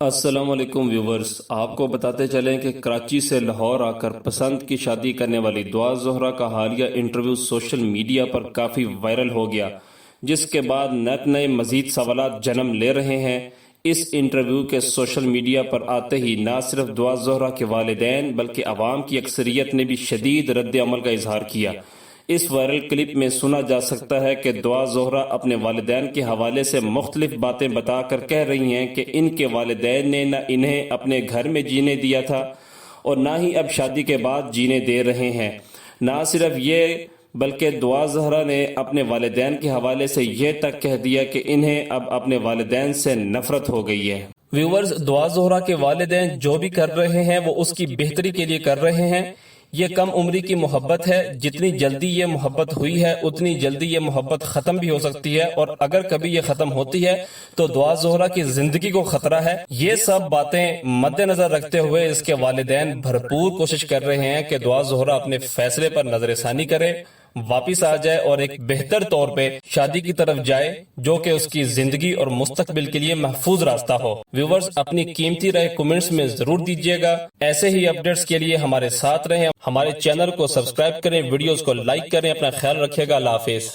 السلام علیکم ویورز، آپ کو بتاتے چلیں کہ کراچی سے لاہور آ کر پسند کی شادی کرنے والی دعا زہرا کا حالیہ انٹرویو سوشل میڈیا پر کافی وائرل ہو گیا، جس کے بعد نئے مزید سوالات جنم لے رہے ہیں۔ اس انٹرویو کے سوشل میڈیا پر آتے ہی نہ صرف دعا زہرا کے والدین بلکہ عوام کی اکثریت نے بھی شدید رد عمل کا اظہار کیا۔ اس وائرل کلپ میں سنا جا سکتا ہے کہ دعا زہرا اپنے والدین کے حوالے سے مختلف باتیں بتا کر کہہ رہی ہیں کہ ان کے والدین نے نہ انہیں اپنے گھر میں جینے دیا تھا اور نہ ہی اب شادی کے بعد جینے دے رہے ہیں۔ نہ صرف یہ بلکہ دعا زہرا نے اپنے والدین کے حوالے سے یہ تک کہہ دیا کہ انہیں اب اپنے والدین سے نفرت ہو گئی ہے۔ ویورز، دعا زہرا کے والدین جو بھی کر رہے ہیں وہ اس کی بہتری کے لیے کر رہے ہیں۔ یہ کم عمری کی محبت ہے، جتنی جلدی یہ محبت ہوئی ہے اتنی جلدی یہ محبت ختم بھی ہو سکتی ہے، اور اگر کبھی یہ ختم ہوتی ہے تو دعا زہرا کی زندگی کو خطرہ ہے۔ یہ سب باتیں مد نظر رکھتے ہوئے اس کے والدین بھرپور کوشش کر رہے ہیں کہ دعا زہرا اپنے فیصلے پر نظر ثانی کرے، واپس آ جائے اور ایک بہتر طور پہ شادی کی طرف جائے جو کہ اس کی زندگی اور مستقبل کے لیے محفوظ راستہ ہو۔ ویورز، اپنی قیمتی رائے کمنٹس میں ضرور دیجیے گا۔ ایسے ہی اپڈیٹس کے لیے ہمارے ساتھ رہیں، ہمارے چینل کو سبسکرائب کریں، ویڈیوز کو لائک کریں، اپنا خیال رکھیے گا۔ اللہ حافظ۔